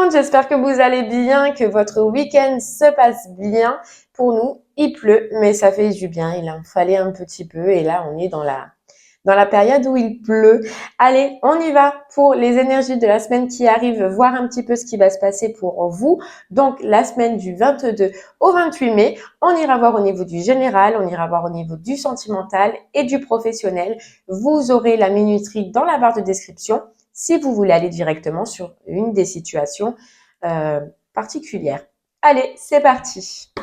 monde, j'espère que vous allez bien, que votre week-end se passe bien. Pour nous, il pleut, mais ça fait du bien, il en fallait un petit peu et là on est dans la période où il pleut. Allez, on y va pour les énergies de la semaine qui arrive, voir un petit peu ce qui va se passer pour vous. Donc la semaine du 22 au 28 mai, on ira voir au niveau du général, on ira voir au niveau du sentimental et du professionnel. Vous aurez la minuterie dans la barre de description si vous voulez aller directement sur une des situations particulières. Allez, c'est parti.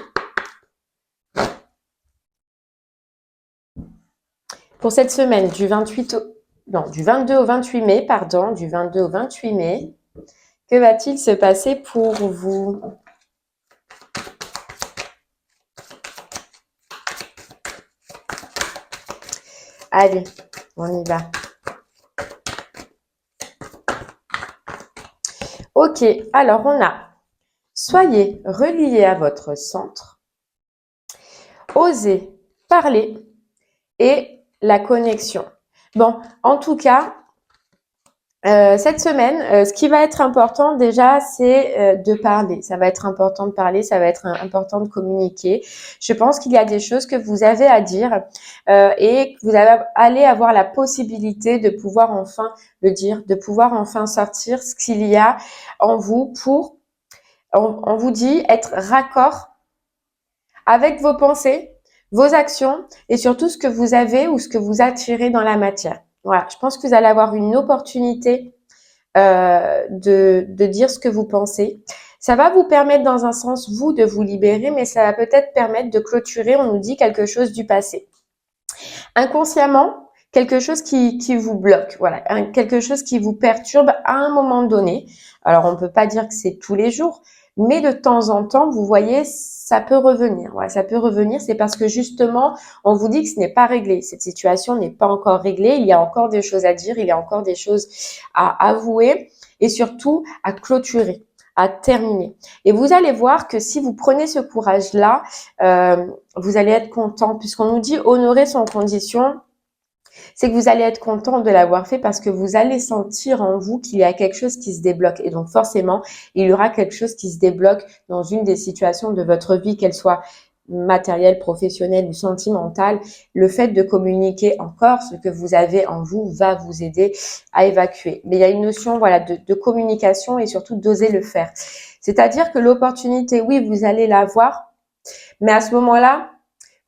Pour cette semaine du 22 au 28 mai, du 22 au 28 mai, que va-t-il se passer pour vous? Allez, on y va. Ok, alors on a soyez relié à votre centre, osez parler et la connexion. Bon, en tout cas, cette semaine, ce qui va être important déjà, c'est de parler. Ça va être important de parler, ça va être important de communiquer. Je pense qu'il y a des choses que vous avez à dire et que vous allez avoir la possibilité de pouvoir enfin le dire, de pouvoir enfin sortir ce qu'il y a en vous pour, on vous dit, être raccord avec vos pensées, vos actions et surtout ce que vous avez ou ce que vous attirez dans la matière. Voilà, je pense que vous allez avoir une opportunité de dire ce que vous pensez. Ça va vous permettre dans un sens, vous, de vous libérer, mais ça va peut-être permettre de clôturer, on nous dit, quelque chose du passé. Inconsciemment, quelque chose qui vous bloque, voilà, quelque chose qui vous perturbe à un moment donné. Alors, on ne peut pas dire que c'est tous les jours, mais de temps en temps, vous voyez, ça peut revenir. Voilà, ça peut revenir, c'est parce que justement, on vous dit que ce n'est pas réglé. Cette situation n'est pas encore réglée. Il y a encore des choses à dire, il y a encore des choses à avouer et surtout à clôturer, à terminer. Et vous allez voir que si vous prenez ce courage-là, vous allez être content puisqu'on nous dit honorer son condition. C'est que vous allez être content de l'avoir fait parce que vous allez sentir en vous qu'il y a quelque chose qui se débloque. Et donc forcément, il y aura quelque chose qui se débloque dans une des situations de votre vie, qu'elle soit matérielle, professionnelle ou sentimentale. Le fait de communiquer encore ce que vous avez en vous va vous aider à évacuer. Mais il y a une notion voilà, de communication et surtout d'oser le faire. C'est-à-dire que l'opportunité, oui, vous allez l'avoir, mais à ce moment-là,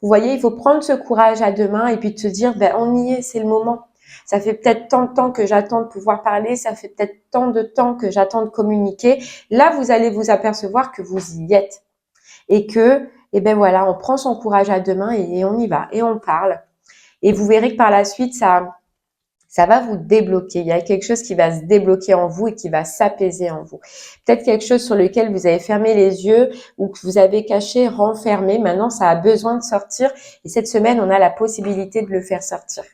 vous voyez, il faut prendre ce courage à deux mains et puis de se dire, ben, on y est, c'est le moment. Ça fait peut-être tant de temps que j'attends de pouvoir parler, ça fait peut-être tant de temps que j'attends de communiquer. Là, vous allez vous apercevoir que vous y êtes et que, eh ben voilà, on prend son courage à deux mains et on y va et on parle. Et vous verrez que par la suite, ça va vous débloquer. Il y a quelque chose qui va se débloquer en vous et qui va s'apaiser en vous. Peut-être quelque chose sur lequel vous avez fermé les yeux ou que vous avez caché, renfermé. Maintenant, ça a besoin de sortir. Et cette semaine, on a la possibilité de le faire sortir.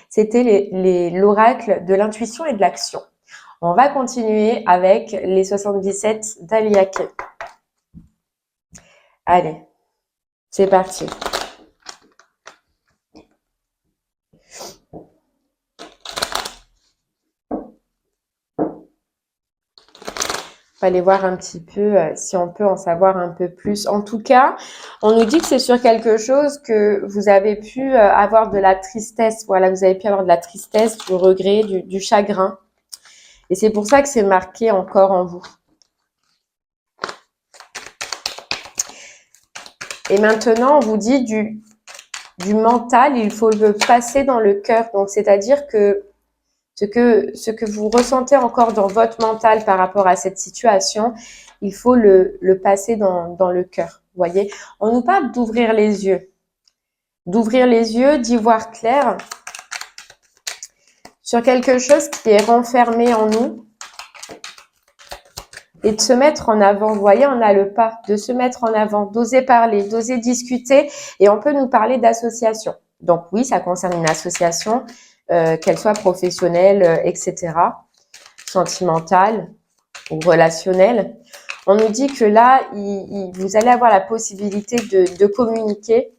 C'était l'oracle de l'intuition et de l'action. On va continuer avec les 77 d'Aliake. Allez, c'est parti. On va aller voir un petit peu si on peut en savoir un peu plus. En tout cas, on nous dit que c'est sur quelque chose que vous avez pu avoir de la tristesse. Voilà, vous avez pu avoir de la tristesse, du regret, du chagrin. Et c'est pour ça que c'est marqué encore en vous. Et maintenant, on vous dit du mental, il faut le passer dans le cœur. Donc, c'est-à-dire que ce que vous ressentez encore dans votre mental par rapport à cette situation, il faut le passer dans le cœur. Vous voyez, on nous parle d'ouvrir les yeux. D'ouvrir les yeux, d'y voir clair sur quelque chose qui est renfermé en nous et de se mettre en avant. Vous voyez, on a le pas de se mettre en avant, d'oser parler, d'oser discuter et on peut nous parler d'association. Donc oui, ça concerne une association, qu'elle soit professionnelle, etc., sentimentale ou relationnelle. On nous dit que là, vous allez avoir la possibilité de communiquer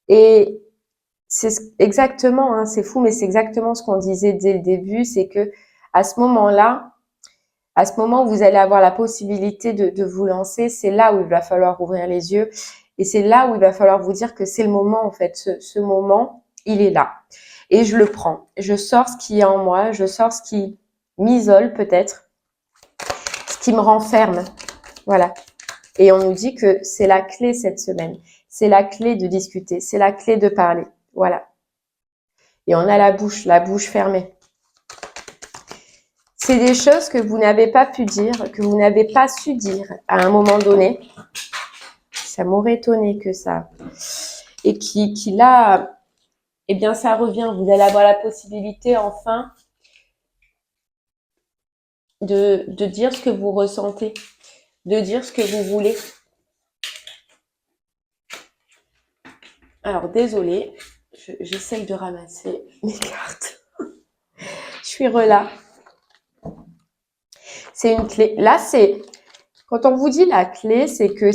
et c'est exactement, hein, c'est fou, mais c'est exactement ce qu'on disait dès le début, c'est que à ce moment-là, À ce moment où vous allez avoir la possibilité de vous lancer, c'est là où il va falloir ouvrir les yeux. Et c'est là où il va falloir vous dire que c'est le moment, en fait. Ce moment, il est là. Et je le prends. Je sors ce qui est en moi. Je sors ce qui m'isole peut-être. Ce qui me renferme. Voilà. Et on nous dit que c'est la clé cette semaine. C'est la clé de discuter. C'est la clé de parler. Voilà. Et on a la bouche fermée. C'est des choses que vous n'avez pas pu dire, que vous n'avez pas su dire à un moment donné. Ça m'aurait étonné que ça. Et qui là, eh bien, ça revient. Vous allez avoir la possibilité, enfin, de dire ce que vous ressentez, de dire ce que vous voulez. Alors, désolée, j'essaye de ramasser mes cartes. Je suis relâ. C'est une clé. Là, c'est quand on vous dit la clé, c'est que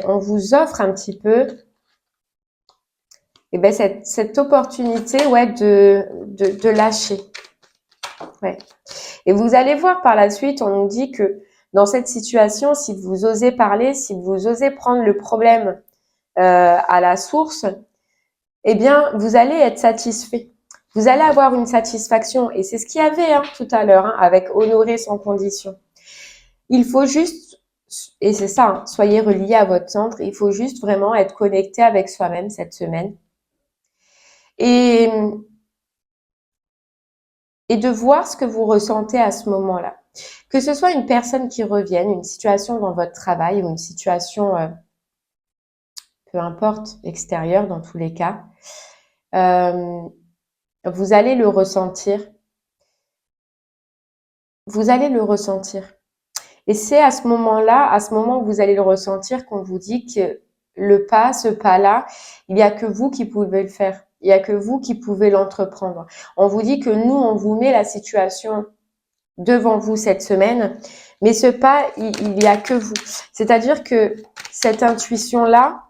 on vous offre un petit peu, eh ben cette opportunité, ouais, de lâcher. Ouais. Et vous allez voir par la suite, on nous dit que dans cette situation, si vous osez parler, si vous osez prendre le problème à la source, eh bien, vous allez être satisfait. Vous allez avoir une satisfaction. Et c'est ce qu'il y avait tout à l'heure avec honorer sans condition. Il faut juste, et c'est ça, soyez relié à votre centre, il faut juste vraiment être connecté avec soi-même cette semaine. Et de voir ce que vous ressentez à ce moment-là. Que ce soit une personne qui revienne, une situation dans votre travail ou une situation, peu importe, extérieure dans tous les cas, vous allez le ressentir. Vous allez le ressentir. Et c'est à ce moment-là, à ce moment où vous allez le ressentir, qu'on vous dit que ce pas-là, il n'y a que vous qui pouvez le faire. Il n'y a que vous qui pouvez l'entreprendre. On vous dit que nous, on vous met la situation devant vous cette semaine, mais ce pas, il n'y a que vous. C'est-à-dire que cette intuition-là,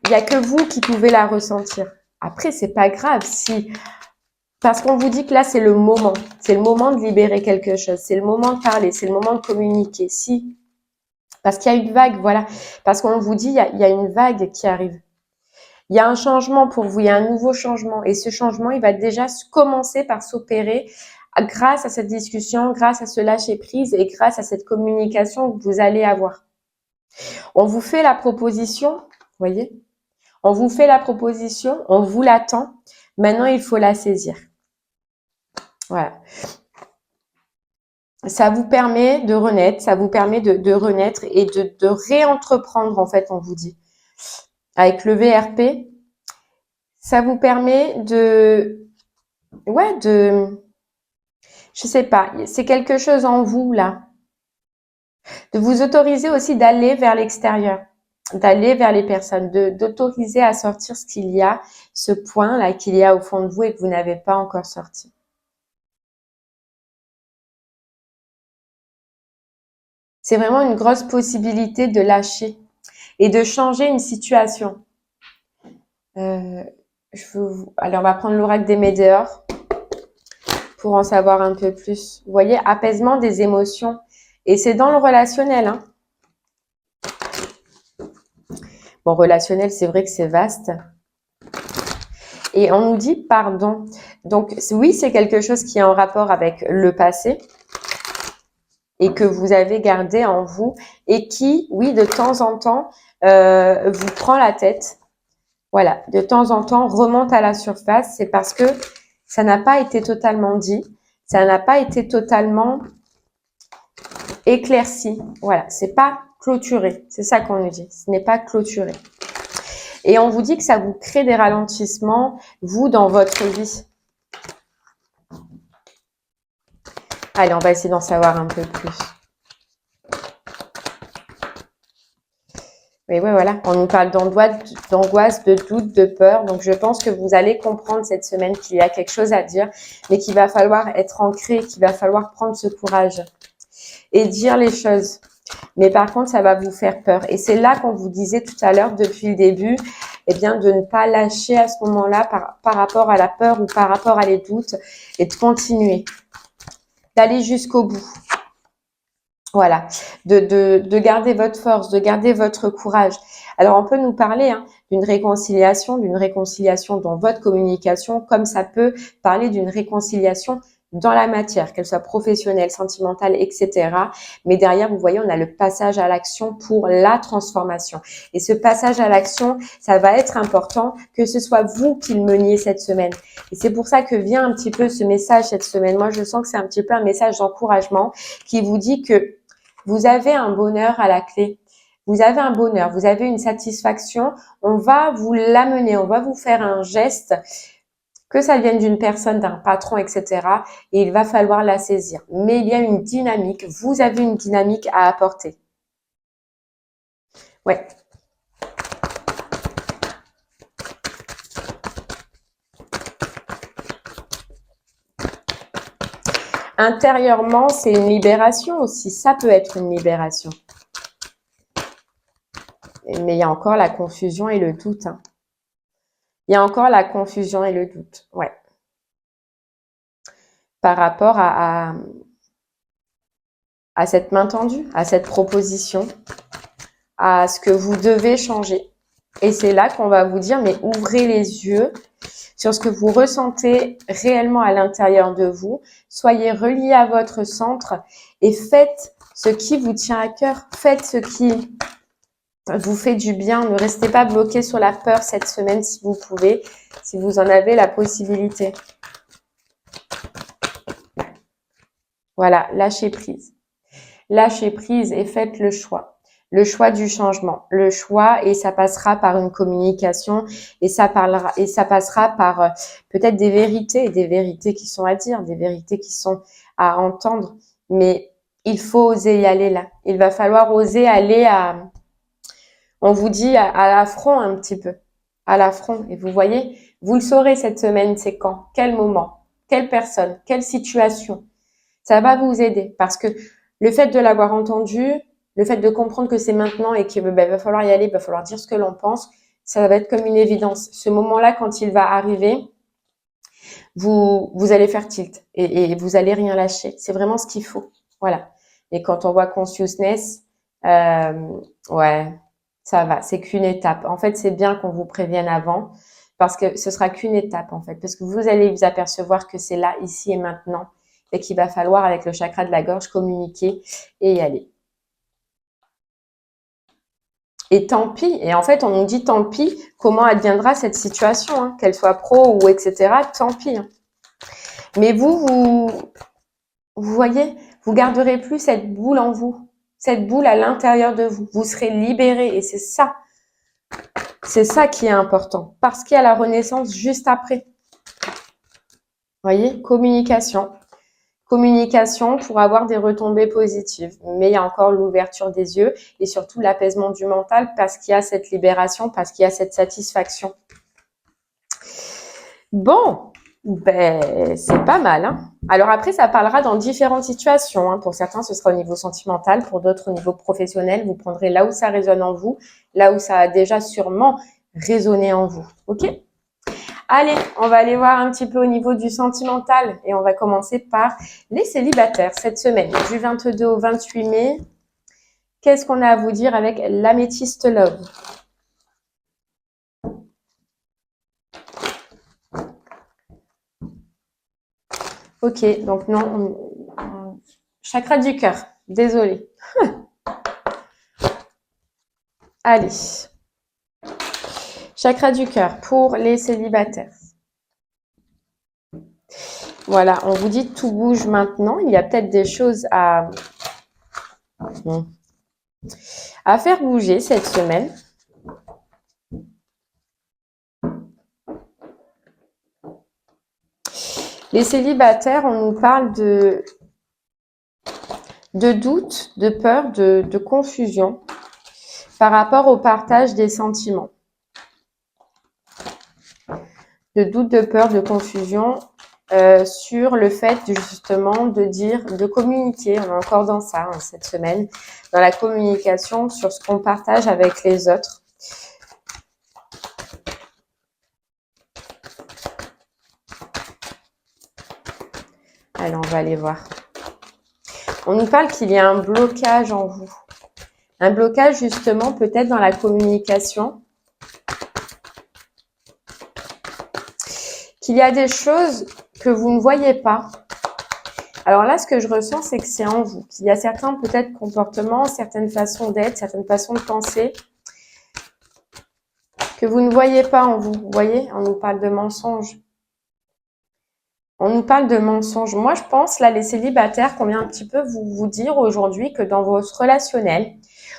il n'y a que vous qui pouvez la ressentir. Après, c'est pas grave si... Parce qu'on vous dit que là, c'est le moment. C'est le moment de libérer quelque chose. C'est le moment de parler. C'est le moment de communiquer. Si. Parce qu'il y a une vague, voilà. Parce qu'on vous dit, il y a une vague qui arrive. Il y a un changement pour vous. Il y a un nouveau changement. Et ce changement, il va déjà commencer par s'opérer grâce à cette discussion, grâce à ce lâcher-prise et grâce à cette communication que vous allez avoir. On vous fait la proposition, vous voyez? On vous fait la proposition, on vous l'attend. Maintenant, il faut la saisir. Voilà. Ça vous permet de renaître, ça vous permet de renaître et de réentreprendre, en fait, on vous dit. Avec le VRP, ça vous permet je sais pas, c'est quelque chose en vous, là. De vous autoriser aussi d'aller vers l'extérieur, d'aller vers les personnes, d'autoriser à sortir ce qu'il y a, ce point-là qu'il y a au fond de vous et que vous n'avez pas encore sorti. C'est vraiment une grosse possibilité de lâcher et de changer une situation. Alors, on va prendre l'oracle des Médéors pour en savoir un peu plus. Vous voyez, apaisement des émotions. Et c'est dans le relationnel. Bon, relationnel, c'est vrai que c'est vaste. Et on nous dit pardon. Donc, oui, c'est quelque chose qui est en rapport avec le passé et que vous avez gardé en vous et qui, oui, de temps en temps, vous prend la tête. Voilà, de temps en temps, remonte à la surface. C'est parce que ça n'a pas été totalement dit, ça n'a pas été totalement éclairci. Voilà, c'est pas clôturé. C'est ça qu'on nous dit. Ce n'est pas clôturé. Et on vous dit que ça vous crée des ralentissements, vous, dans votre vie. Allez, on va essayer d'en savoir un peu plus. Oui, voilà, on nous parle d'angoisse, de doute, de peur. Donc, je pense que vous allez comprendre cette semaine qu'il y a quelque chose à dire, mais qu'il va falloir être ancré, qu'il va falloir prendre ce courage et dire les choses. Mais par contre, ça va vous faire peur. Et c'est là qu'on vous disait tout à l'heure, depuis le début, eh bien, de ne pas lâcher à ce moment-là par rapport à la peur ou par rapport à les doutes et de continuer. d'aller jusqu'au bout. Voilà, de garder votre force, de garder votre courage. Alors, on peut nous parler d'une réconciliation dans votre communication, comme ça peut parler d'une réconciliation dans la matière, qu'elle soit professionnelle, sentimentale, etc. Mais derrière, vous voyez, on a le passage à l'action pour la transformation. Et ce passage à l'action, ça va être important que ce soit vous qui le meniez cette semaine. Et c'est pour ça que vient un petit peu ce message cette semaine. Moi, je sens que c'est un petit peu un message d'encouragement qui vous dit que vous avez un bonheur à la clé. Vous avez un bonheur, vous avez une satisfaction. On va vous l'amener, on va vous faire un geste, que ça vienne d'une personne, d'un patron, etc. Et il va falloir la saisir. Mais il y a une dynamique, vous avez une dynamique à apporter. Ouais. Intérieurement, c'est une libération aussi. Ça peut être une libération. Mais il y a encore la confusion et le doute. Il y a encore la confusion et le doute. Ouais. Par rapport à cette main tendue, à cette proposition, à ce que vous devez changer. Et c'est là qu'on va vous dire, mais ouvrez les yeux sur ce que vous ressentez réellement à l'intérieur de vous. Soyez reliés à votre centre et faites ce qui vous tient à cœur. Faites ce qui vous fait du bien. Ne restez pas bloqué sur la peur cette semaine si vous pouvez, si vous en avez la possibilité. Voilà, lâchez prise. Lâchez prise et faites le choix. Le choix du changement, le choix, et ça passera par une communication, et ça passera par peut-être des vérités qui sont à dire, des vérités qui sont à entendre, mais il faut oser y aller là. Il va falloir oser aller on vous dit à l'affront un petit peu, à l'affront, et vous voyez, vous le saurez cette semaine, c'est quand, quel moment, quelle personne, quelle situation. Ça va vous aider parce que le fait de l'avoir entendu, le fait de comprendre que c'est maintenant et qu'il va falloir y aller, il va falloir dire ce que l'on pense, ça va être comme une évidence. Ce moment-là, quand il va arriver, vous allez faire tilt et vous allez rien lâcher. C'est vraiment ce qu'il faut. Voilà. Et quand on voit consciousness, ouais, ça va. C'est qu'une étape. En fait, c'est bien qu'on vous prévienne avant parce que ce sera qu'une étape en fait, parce que vous allez vous apercevoir que c'est là, ici et maintenant, et qu'il va falloir, avec le chakra de la gorge, communiquer et y aller. Et tant pis. Et en fait, on nous dit tant pis, comment adviendra cette situation, qu'elle soit pro ou etc. Tant pis. Mais vous voyez, vous garderez plus cette boule en vous, cette boule à l'intérieur de vous. Vous serez libéré et c'est ça qui est important. Parce qu'il y a la renaissance juste après. Voyez, communication. Communication pour avoir des retombées positives. Mais il y a encore l'ouverture des yeux et surtout l'apaisement du mental parce qu'il y a cette libération, parce qu'il y a cette satisfaction. Bon, c'est pas mal. Alors après, ça parlera dans différentes situations. Pour certains, ce sera au niveau sentimental. Pour d'autres, au niveau professionnel. Vous prendrez là où ça résonne en vous, là où ça a déjà sûrement résonné en vous. OK ? Allez, on va aller voir un petit peu au niveau du sentimental et on va commencer par les célibataires cette semaine, du 22 au 28 mai. Qu'est-ce qu'on a à vous dire avec l'améthyste love ? Ok, donc non, chakra du cœur, désolé. Allez, chakra du cœur pour les célibataires. Voilà, on vous dit tout bouge maintenant. Il y a peut-être des choses à faire bouger cette semaine. Les célibataires, on nous parle de doute, de peur, de confusion par rapport au partage des sentiments. De doute, de peur, de confusion sur le fait justement de communiquer. On est encore dans ça cette semaine, dans la communication sur ce qu'on partage avec les autres. Allez, on va aller voir. On nous parle qu'il y a un blocage en vous. Un blocage justement peut-être dans la communication. Qu'il y a des choses que vous ne voyez pas. Alors là, ce que je ressens, c'est que c'est en vous. Qu'il y a certains peut-être comportements, certaines façons d'être, certaines façons de penser que vous ne voyez pas en vous. Vous voyez, on nous parle de mensonges. On nous parle de mensonges. Moi, je pense, là, les célibataires, qu'on vient un petit peu vous dire aujourd'hui que dans votre relationnel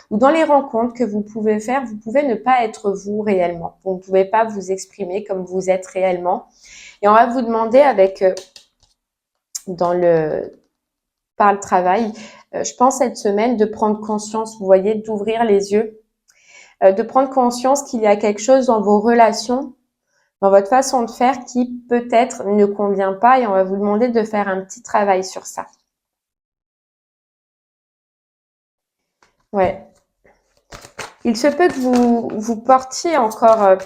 ou dans les rencontres que vous pouvez faire, vous pouvez ne pas être vous réellement. Vous ne pouvez pas vous exprimer comme vous êtes réellement. Et on va vous demander avec, par le travail, je pense cette semaine de prendre conscience, vous voyez, d'ouvrir les yeux, de prendre conscience qu'il y a quelque chose dans vos relations, dans votre façon de faire qui peut-être ne convient pas et on va vous demander de faire un petit travail sur ça. Ouais. Il se peut que vous portiez encore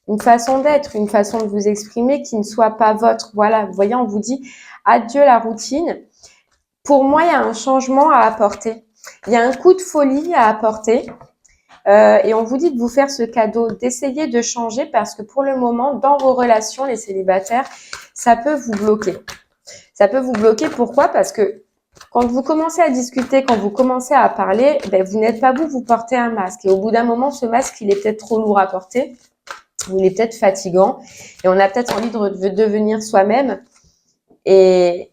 une façon d'être, une façon de vous exprimer qui ne soit pas votre. Voilà, vous voyez, on vous dit adieu la routine. Pour moi, il y a un changement à apporter. Il y a un coup de folie à apporter. Et on vous dit de vous faire ce cadeau, d'essayer de changer parce que pour le moment, dans vos relations, les célibataires, ça peut vous bloquer. Ça peut vous bloquer. Pourquoi? Parce que quand vous commencez à discuter, quand vous commencez à parler, ben, vous n'êtes pas vous portez un masque. Et au bout d'un moment, ce masque, il est peut-être trop lourd à porter, ou il est peut-être fatigant, et on a peut-être envie de devenir soi-même. Et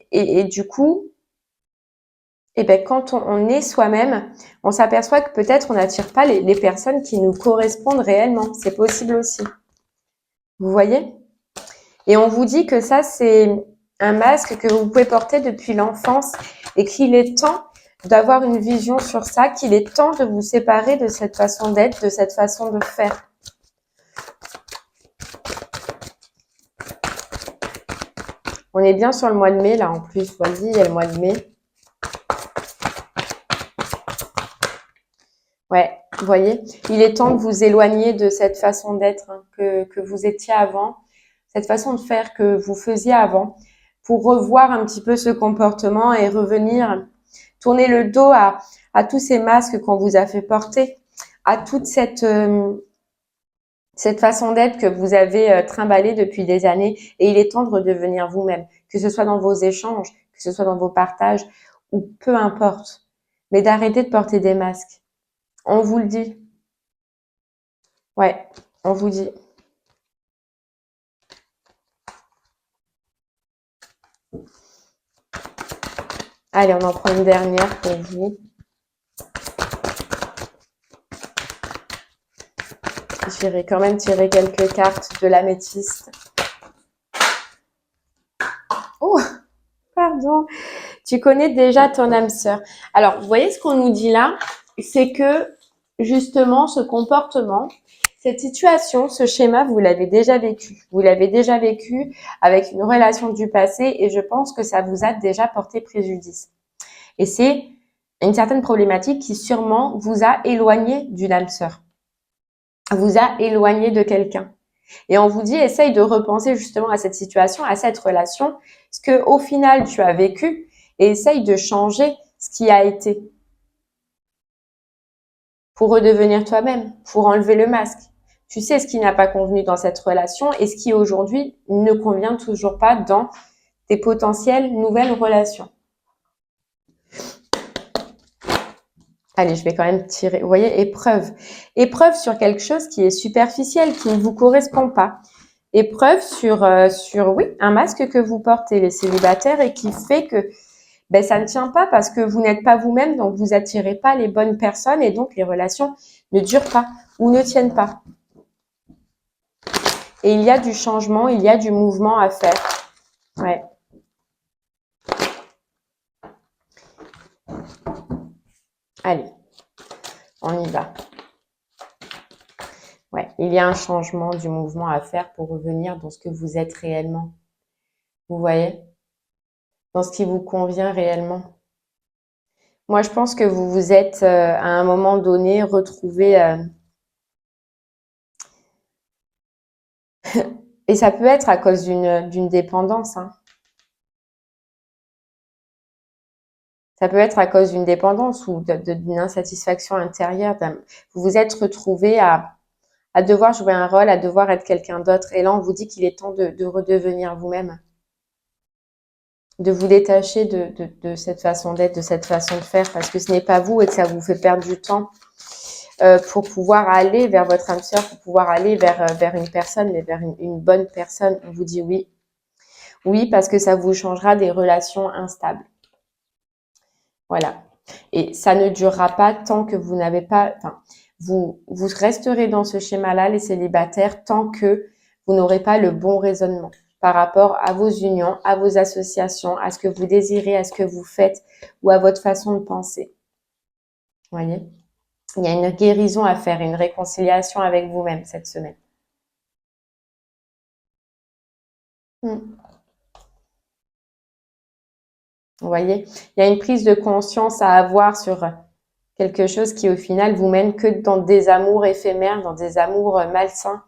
du coup, et ben, quand on est soi-même, on s'aperçoit que peut-être on n'attire pas les personnes qui nous correspondent réellement. C'est possible aussi. Vous voyez? Et on vous dit que ça, c'est un masque que vous pouvez porter depuis l'enfance et qu'il est temps d'avoir une vision sur ça, qu'il est temps de vous séparer de cette façon d'être, de cette façon de faire. On est bien sur le mois de mai, là, en plus. Vous voyez, il y a le mois de mai. Ouais, vous voyez, il est temps de vous éloigner de cette façon d'être hein, que vous étiez avant, cette façon de faire que vous faisiez avant, pour revoir un petit peu ce comportement et revenir, tourner le dos à tous ces masques qu'on vous a fait porter, à toute cette façon d'être que vous avez trimballée depuis des années. Et il est temps de redevenir vous-même, que ce soit dans vos échanges, que ce soit dans vos partages, ou peu importe, mais d'arrêter de porter des masques. On vous le dit. Ouais, on vous dit. Allez, on en prend une dernière pour vous. J'irai quand même tirer quelques cartes de l'améthyste. Oh, pardon. Tu connais déjà ton âme sœur. Alors, vous voyez ce qu'on nous dit là? C'est que, justement, ce comportement, cette situation, ce schéma, vous l'avez déjà vécu. Vous l'avez déjà vécu avec une relation du passé et je pense que ça vous a déjà porté préjudice. Et c'est une certaine problématique qui sûrement vous a éloigné d'une âme sœur, vous a éloigné de quelqu'un. Et on vous dit, essaye de repenser justement à cette situation, à cette relation, ce que au final tu as vécu et essaye de changer ce qui a été pour redevenir toi-même, pour enlever le masque. Tu sais ce qui n'a pas convenu dans cette relation et ce qui aujourd'hui ne convient toujours pas dans tes potentielles nouvelles relations. Allez, je vais quand même tirer. Vous voyez, épreuve. Épreuve sur quelque chose qui est superficiel, qui ne vous correspond pas. Épreuve sur, oui, un masque que vous portez, les célibataires, et qui fait que ben, ça ne tient pas parce que vous n'êtes pas vous-même, donc vous attirez pas les bonnes personnes et donc les relations ne durent pas ou ne tiennent pas. Et il y a du changement, il y a du mouvement à faire. Ouais. Allez, on y va. Ouais, il y a un changement du mouvement à faire pour revenir dans ce que vous êtes réellement. Vous voyez? Dans ce qui vous convient réellement. Moi, je pense que vous vous êtes, à un moment donné, retrouvé, et ça peut être à cause d'une dépendance, hein. Ça peut être à cause d'une dépendance ou d'une insatisfaction intérieure. Vous vous êtes retrouvé à devoir jouer un rôle, à devoir être quelqu'un d'autre. Et là, on vous dit qu'il est temps de redevenir vous-même, de vous détacher de cette façon d'être, de cette façon de faire, parce que ce n'est pas vous et que ça vous fait perdre du temps pour pouvoir aller vers votre âme sœur, pour pouvoir aller vers une personne, mais vers une bonne personne. On vous dit oui. Oui, parce que ça vous changera des relations instables. Voilà. Et ça ne durera pas tant que vous n'avez pas... Enfin, vous resterez dans ce schéma-là, les célibataires, tant que vous n'aurez pas le bon raisonnement par rapport à vos unions, à vos associations, à ce que vous désirez, à ce que vous faites ou à votre façon de penser. Vous voyez? Il y a une guérison à faire, une réconciliation avec vous-même cette semaine. Vous voyez? Il y a une prise de conscience à avoir sur quelque chose qui, au final, vous mène que dans des amours éphémères, dans des amours malsains,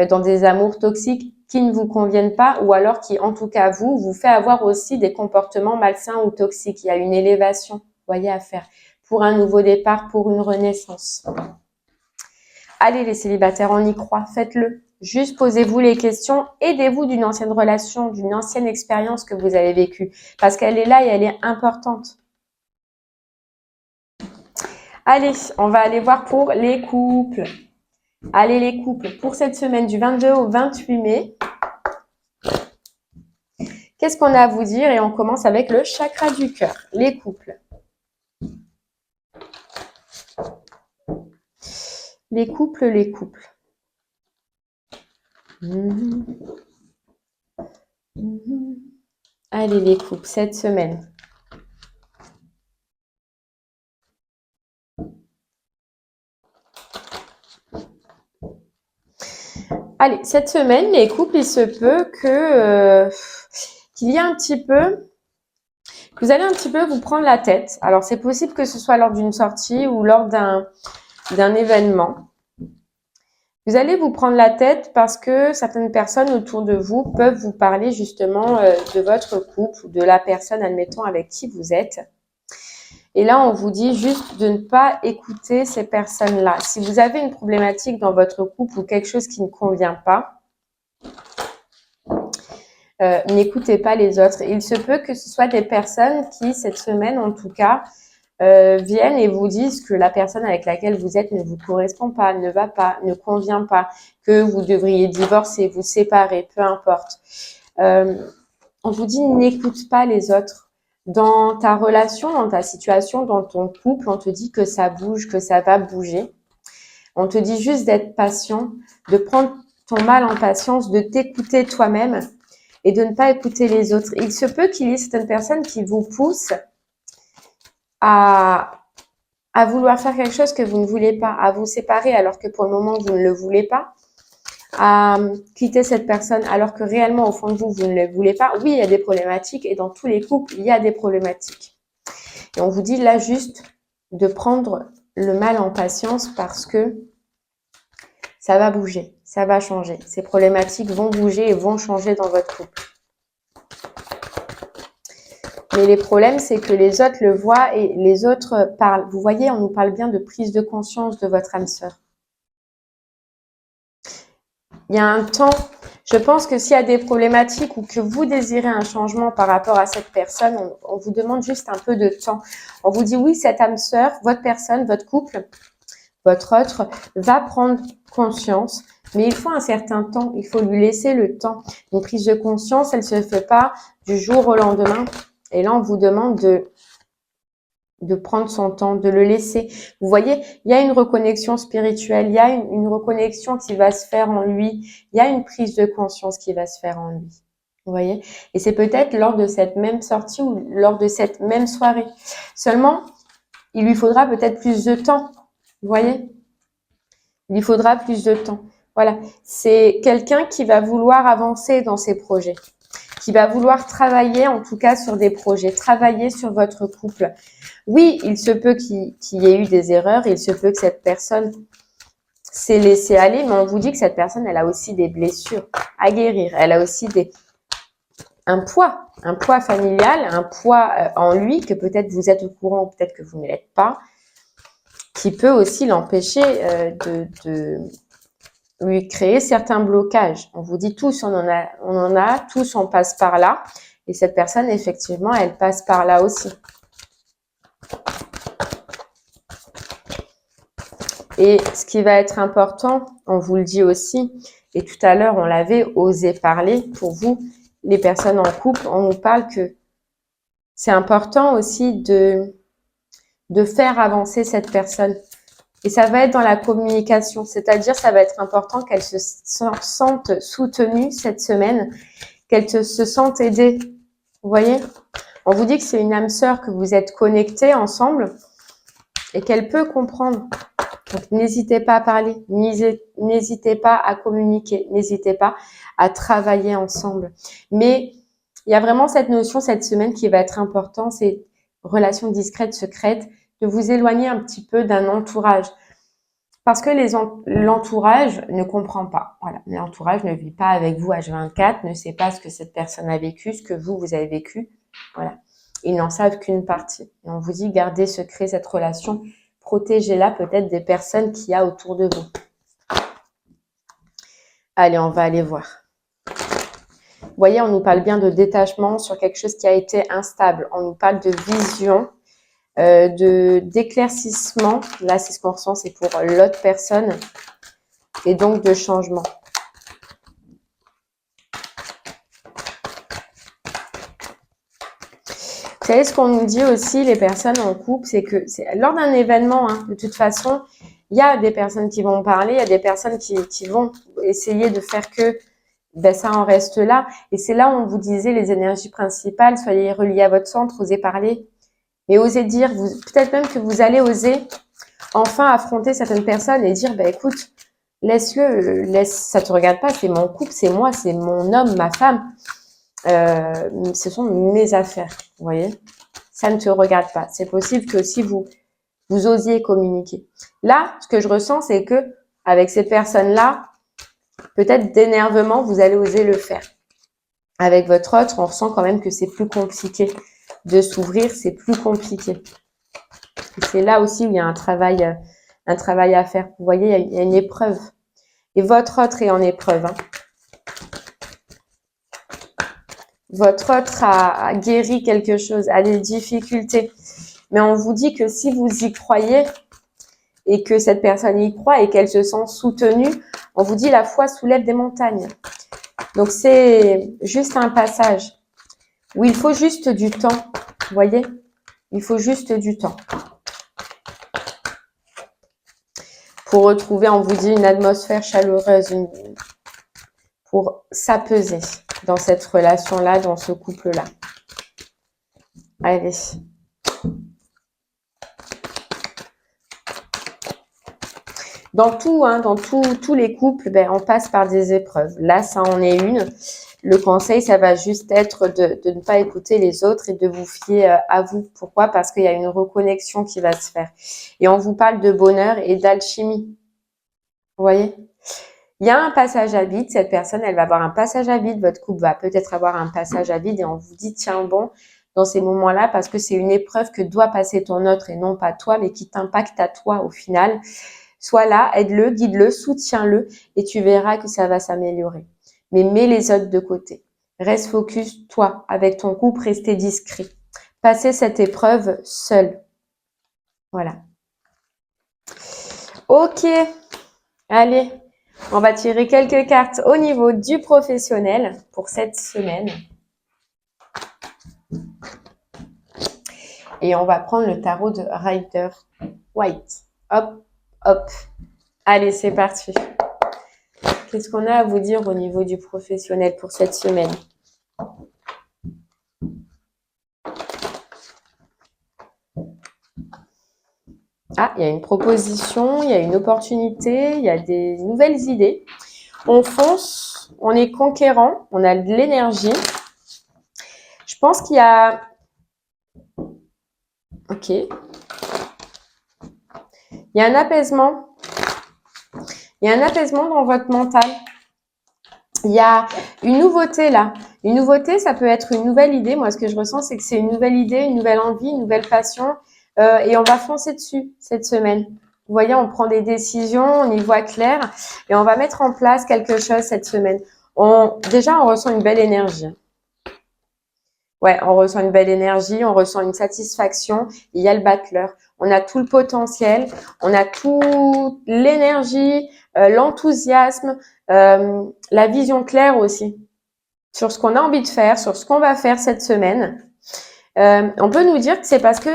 dans des amours toxiques qui ne vous conviennent pas ou alors qui, en tout cas, vous fait avoir aussi des comportements malsains ou toxiques. Il y a une élévation, vous voyez, à faire pour un nouveau départ, pour une renaissance. Allez, les célibataires, on y croit, faites-le. Juste posez-vous les questions, aidez-vous d'une ancienne relation, d'une ancienne expérience que vous avez vécue, parce qu'elle est là et elle est importante. Allez, on va aller voir pour les couples. Allez, les couples, pour cette semaine du 22 au 28 mai, qu'est-ce qu'on a à vous dire? Et on commence avec le chakra du cœur, les couples. Les couples, les couples. Allez, les couples, cette semaine. Allez, cette semaine, les couples, il se peut que qu'il y ait un petit peu, que vous allez un petit peu vous prendre la tête. Alors, c'est possible que ce soit lors d'une sortie ou lors d'un événement. Vous allez vous prendre la tête parce que certaines personnes autour de vous peuvent vous parler justement de votre couple ou de la personne, admettons, avec qui vous êtes. Et là, on vous dit juste de ne pas écouter ces personnes-là. Si vous avez une problématique dans votre couple ou quelque chose qui ne convient pas, n'écoutez pas les autres. Il se peut que ce soit des personnes qui, cette semaine en tout cas, viennent et vous disent que la personne avec laquelle vous êtes ne vous correspond pas, ne va pas, ne convient pas, que vous devriez divorcer, vous séparer, peu importe. On vous dit n'écoute pas les autres. Dans ta relation, dans ta situation, dans ton couple, on te dit que ça bouge, que ça va bouger. On te dit juste d'être patient, de prendre ton mal en patience, de t'écouter toi-même et de ne pas écouter les autres. Il se peut qu'il y ait certaines personnes qui vous poussent à vouloir faire quelque chose que vous ne voulez pas, à vous séparer alors que pour le moment vous ne le voulez pas, à quitter cette personne alors que réellement au fond de vous, vous ne le voulez pas. Oui, il y a des problématiques et dans tous les couples, il y a des problématiques. Et on vous dit là juste de prendre le mal en patience parce que ça va bouger, ça va changer. Ces problématiques vont bouger et vont changer dans votre couple. Mais les problèmes, c'est que les autres le voient et les autres parlent. Vous voyez, on nous parle bien de prise de conscience de votre âme sœur. Il y a un temps, je pense que s'il y a des problématiques ou que vous désirez un changement par rapport à cette personne, on vous demande juste un peu de temps. On vous dit oui, cette âme sœur, votre personne, votre couple, votre autre, va prendre conscience, mais il faut un certain temps, il faut lui laisser le temps. Une prise de conscience, elle se fait pas du jour au lendemain. Et là, on vous demande de prendre son temps, de le laisser. Vous voyez, il y a une reconnexion spirituelle, il y a une reconnexion qui va se faire en lui, il y a une prise de conscience qui va se faire en lui. Vous voyez? Et c'est peut-être lors de cette même sortie ou lors de cette même soirée. Seulement, il lui faudra peut-être plus de temps. Vous voyez? Il lui faudra plus de temps. Voilà. C'est quelqu'un qui va vouloir avancer dans ses projets, qui va vouloir travailler en tout cas sur des projets, travailler sur votre couple. Oui, il se peut qu'il y ait eu des erreurs, il se peut que cette personne s'est laissée aller, mais on vous dit que cette personne, elle a aussi des blessures à guérir, elle a aussi un poids familial, un poids en lui que peut-être vous êtes au courant ou peut-être que vous ne l'êtes pas, qui peut aussi l'empêcher de lui créer certains blocages. On vous dit tous, on en a, tous on passe par là. Et cette personne, effectivement, elle passe par là aussi. Et ce qui va être important, on vous le dit aussi, et tout à l'heure, on l'avait osé parler, pour vous, les personnes en couple, on nous parle que c'est important aussi de faire avancer cette personne. Et ça va être dans la communication, c'est-à-dire ça va être important qu'elle se sente soutenue cette semaine, qu'elle se sente aidée. Vous voyez? On vous dit que c'est une âme sœur, que vous êtes connectés ensemble et qu'elle peut comprendre. Donc, n'hésitez pas à parler, n'hésitez pas à communiquer, n'hésitez pas à travailler ensemble. Mais il y a vraiment cette notion cette semaine qui va être importante, c'est relation discrète, secrète, de vous éloigner un petit peu d'un entourage. Parce que l'entourage ne comprend pas. Voilà, l'entourage ne vit pas avec vous H24, ne sait pas ce que cette personne a vécu, ce que vous avez vécu. Voilà, ils n'en savent qu'une partie. Et on vous dit, gardez secret cette relation, protégez-la peut-être des personnes qu'il y a autour de vous. Allez, on va aller voir. Vous voyez, on nous parle bien de détachement sur quelque chose qui a été instable. On nous parle de vision, d'éclaircissement. Là, c'est ce qu'on ressent, c'est pour l'autre personne. Et donc de changement. Vous savez, ce qu'on nous dit aussi, les personnes en couple, c'est que lors d'un événement, hein, de toute façon, il y a des personnes qui vont parler, il y a des personnes qui vont essayer de faire que ça en reste là. Et c'est là où on vous disait les énergies principales, soyez reliés à votre centre, osez parler. Mais osez dire, peut-être même que vous allez oser enfin affronter certaines personnes et dire, écoute, laisse, ça te regarde pas, c'est mon couple, c'est moi, c'est mon homme, ma femme. Ce sont mes affaires, vous voyez. Ça ne te regarde pas. C'est possible que si vous osiez communiquer. Là, ce que je ressens, c'est que avec ces personnes-là, peut-être d'énervement, vous allez oser le faire. Avec votre autre, on ressent quand même que c'est plus compliqué de s'ouvrir, c'est plus compliqué. C'est là aussi où il y a un travail à faire. Vous voyez, il y a une épreuve. Et votre autre est en épreuve. Hein. Votre autre a guéri quelque chose, a des difficultés. Mais on vous dit que si vous y croyez et que cette personne y croit et qu'elle se sent soutenue, on vous dit la foi soulève des montagnes. Donc, c'est juste un passage où il faut juste du temps. Vous voyez? Il faut juste du temps. Pour retrouver, on vous dit, une atmosphère chaleureuse, pour s'apaiser dans cette relation-là, dans ce couple-là. Allez. Dans tout, hein, dans tous les couples, on passe par des épreuves. Là, ça en est une. Le conseil, ça va juste être de ne pas écouter les autres et de vous fier à vous. Pourquoi? Parce qu'il y a une reconnexion qui va se faire. Et on vous parle de bonheur et d'alchimie. Vous voyez? Il y a un passage à vide. Cette personne, elle va avoir un passage à vide. Votre couple va peut-être avoir un passage à vide et on vous dit, tiens bon, dans ces moments-là, parce que c'est une épreuve que doit passer ton autre et non pas toi, mais qui t'impacte à toi au final. Sois là, aide-le, guide-le, soutiens-le et tu verras que ça va s'améliorer. Mais mets les autres de côté. Reste focus, toi, avec ton couple, restez discret. Passez cette épreuve seul. Voilà. Ok. Allez, on va tirer quelques cartes au niveau du professionnel pour cette semaine. Et on va prendre le tarot de Rider White. Hop, hop. Allez, c'est parti. Qu'est-ce qu'on a à vous dire au niveau du professionnel pour cette semaine? Ah, il y a une proposition, il y a une opportunité, il y a des nouvelles idées. On fonce, on est conquérant, on a de l'énergie. Je pense qu'il y a... Ok. Il y a un apaisement. Il y a un apaisement dans votre mental. Il y a une nouveauté là. Une nouveauté, ça peut être une nouvelle idée. Moi, ce que je ressens, c'est que c'est une nouvelle idée, une nouvelle envie, une nouvelle passion. Et on va foncer dessus cette semaine. Vous voyez, on prend des décisions, on y voit clair et on va mettre en place quelque chose cette semaine. Déjà, on ressent une belle énergie. Ouais, on ressent une belle énergie, on ressent une satisfaction. Il y a le battleur. On a tout le potentiel, on a toute l'énergie, l'enthousiasme, la vision claire aussi sur ce qu'on a envie de faire, sur ce qu'on va faire cette semaine. On peut nous dire que c'est parce que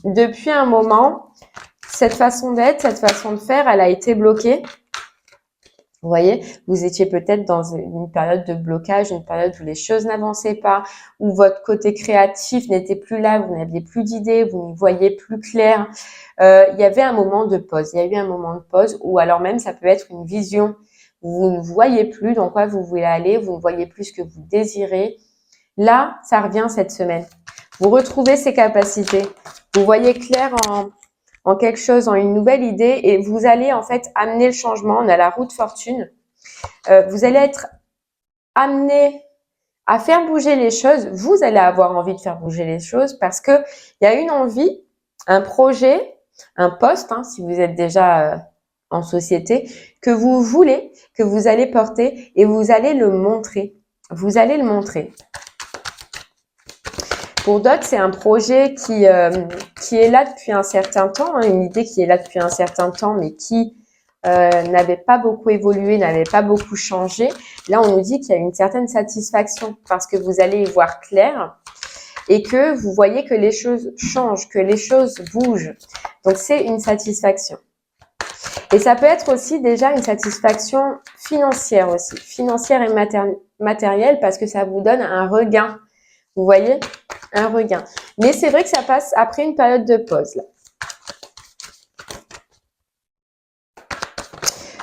depuis un moment, cette façon d'être, cette façon de faire, elle a été bloquée. Vous voyez, vous étiez peut-être dans une période de blocage, une période où les choses n'avançaient pas, où votre côté créatif n'était plus là, vous n'aviez plus d'idées, vous n'y voyez plus clair. Il y avait un moment de pause. Il y a eu un moment de pause, ou alors même ça peut être une vision. Vous ne voyez plus dans quoi vous voulez aller, vous ne voyez plus ce que vous désirez. Là, ça revient cette semaine. Vous retrouvez ces capacités. Vous voyez clair en quelque chose, en une nouvelle idée, et vous allez en fait amener le changement. On a la roue de fortune. Vous allez être amené à faire bouger les choses. Vous allez avoir envie de faire bouger les choses parce que il y a une envie, un projet, un poste, si vous êtes déjà en société, que vous voulez, que vous allez porter et vous allez le montrer. Vous allez le montrer. Pour d'autres, c'est un projet qui est là depuis un certain temps, une idée qui est là depuis un certain temps, mais qui n'avait pas beaucoup évolué, n'avait pas beaucoup changé. Là, on nous dit qu'il y a une certaine satisfaction parce que vous allez y voir clair et que vous voyez que les choses changent, que les choses bougent. Donc, c'est une satisfaction. Et ça peut être aussi déjà une satisfaction financière aussi, financière et matérielle parce que ça vous donne un regain. Vous voyez ? Un regain. Mais c'est vrai que ça passe après une période de pause. Là.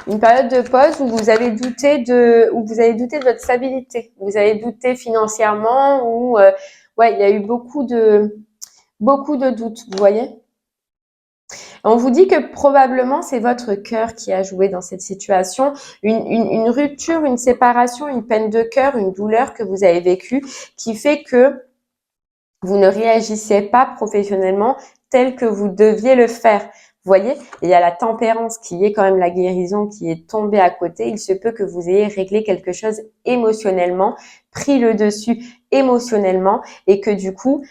Une période de pause où vous avez douté de votre stabilité. Vous avez douté financièrement ou ouais, il y a eu beaucoup de doutes, vous voyez. On vous dit que probablement c'est votre cœur qui a joué dans cette situation, une rupture, une séparation, une peine de cœur, une douleur que vous avez vécue qui fait que vous ne réagissez pas professionnellement tel que vous deviez le faire. Vous voyez, il y a la tempérance qui est quand même la guérison qui est tombée à côté. Il se peut que vous ayez réglé quelque chose émotionnellement, pris le dessus émotionnellement et que du coup,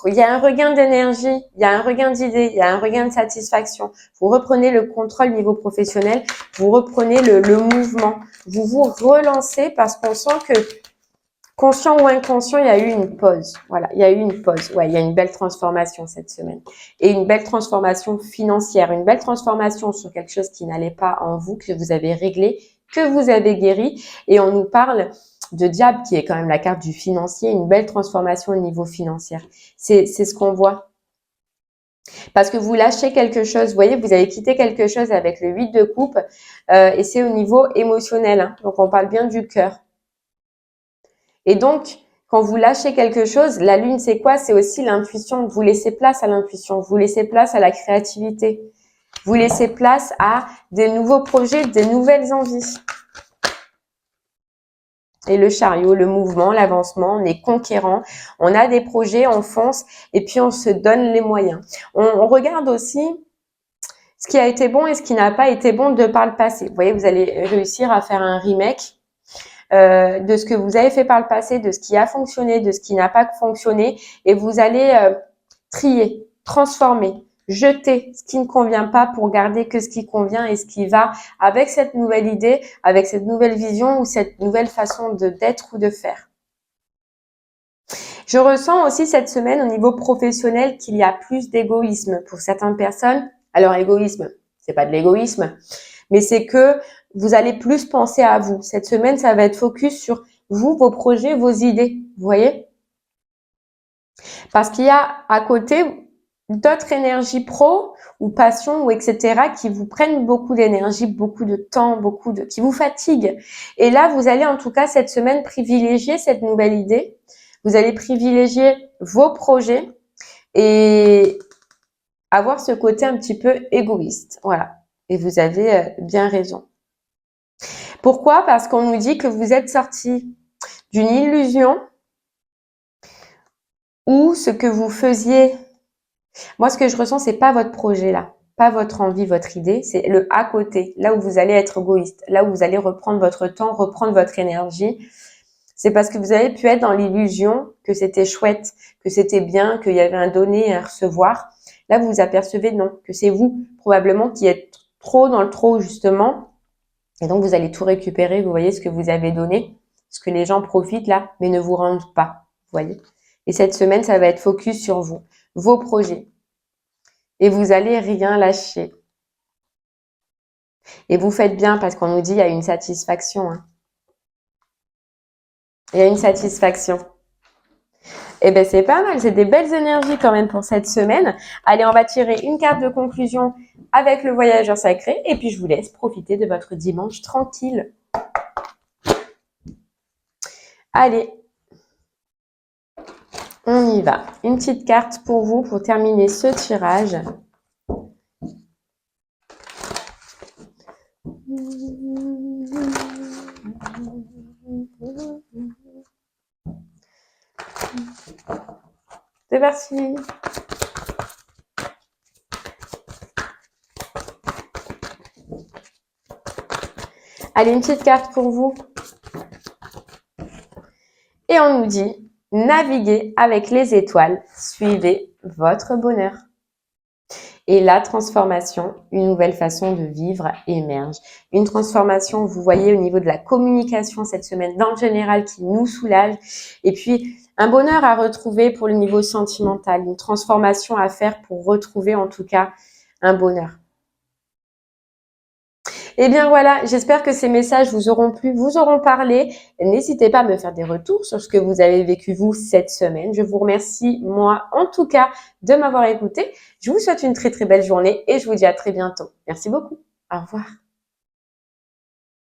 il y a un regain d'énergie, il y a un regain d'idées, il y a un regain de satisfaction. Vous reprenez le contrôle niveau professionnel, vous reprenez le mouvement, vous vous relancez parce qu'on sent que conscient ou inconscient, il y a eu une pause. Voilà, il y a eu une pause. Ouais, il y a une belle transformation cette semaine. Et une belle transformation financière, une belle transformation sur quelque chose qui n'allait pas en vous, que vous avez réglé, que vous avez guéri. Et on nous parle de diable, qui est quand même la carte du financier, une belle transformation au niveau financier. C'est ce qu'on voit. Parce que vous lâchez quelque chose, vous voyez, vous avez quitté quelque chose avec le 8 de coupe et c'est au niveau émotionnel. Donc, on parle bien du cœur. Et donc, quand vous lâchez quelque chose, la lune, c'est quoi? C'est aussi l'intuition. Vous laissez place à l'intuition. Vous laissez place à la créativité. Vous laissez place à des nouveaux projets, des nouvelles envies. Et le chariot, le mouvement, l'avancement, on est conquérant. On a des projets, on fonce et puis on se donne les moyens. On regarde aussi ce qui a été bon et ce qui n'a pas été bon de par le passé. Vous voyez, vous allez réussir à faire un remake de ce que vous avez fait par le passé, de ce qui a fonctionné, de ce qui n'a pas fonctionné, et vous allez trier, transformer, jeter ce qui ne convient pas pour garder que ce qui convient et ce qui va avec cette nouvelle idée, avec cette nouvelle vision ou cette nouvelle façon d'être ou de faire. Je ressens aussi cette semaine au niveau professionnel qu'il y a plus d'égoïsme pour certaines personnes. Alors égoïsme, c'est pas de l'égoïsme, mais c'est que vous allez plus penser à vous. Cette semaine, ça va être focus sur vous, vos projets, vos idées. Vous voyez? Parce qu'il y a à côté d'autres énergies pro ou passion ou etc. qui vous prennent beaucoup d'énergie, beaucoup de temps, qui vous fatiguent. Et là, vous allez en tout cas cette semaine privilégier cette nouvelle idée. Vous allez privilégier vos projets et avoir ce côté un petit peu égoïste. Voilà. Et vous avez bien raison. Pourquoi? Parce qu'on nous dit que vous êtes sorti d'une illusion où ce que vous faisiez, moi ce que je ressens, c'est pas votre projet là, pas votre envie, votre idée, c'est le à côté, là où vous allez être égoïste, là où vous allez reprendre votre temps, reprendre votre énergie. C'est parce que vous avez pu être dans l'illusion que c'était chouette, que c'était bien, qu'il y avait un donner et un recevoir. Là, vous vous apercevez non, que c'est vous probablement qui êtes trop dans le trop justement. Et donc, vous allez tout récupérer, vous voyez ce que vous avez donné, ce que les gens profitent là, mais ne vous rendent pas, vous voyez. Et cette semaine, ça va être focus sur vous, vos projets. Et vous allez rien lâcher. Et vous faites bien parce qu'on nous dit il y a une satisfaction. Hein. Il y a une satisfaction. Eh ben c'est pas mal, c'est des belles énergies quand même pour cette semaine. Allez, on va tirer une carte de conclusion avec le voyageur sacré et puis je vous laisse profiter de votre dimanche tranquille. Allez, on y va. Une petite carte pour vous pour terminer ce tirage. C'est parti. Allez, une petite carte pour vous. Et on nous dit, naviguez avec les étoiles, suivez votre bonheur. Et la transformation, une nouvelle façon de vivre émerge. Une transformation, vous voyez, au niveau de la communication cette semaine, dans le général, qui nous soulage. Et puis, un bonheur à retrouver pour le niveau sentimental. Une transformation à faire pour retrouver, en tout cas, un bonheur. Eh bien voilà, j'espère que ces messages vous auront plu, vous auront parlé. N'hésitez pas à me faire des retours sur ce que vous avez vécu vous cette semaine. Je vous remercie, moi en tout cas, de m'avoir écouté. Je vous souhaite une très très belle journée et je vous dis à très bientôt. Merci beaucoup. Au revoir.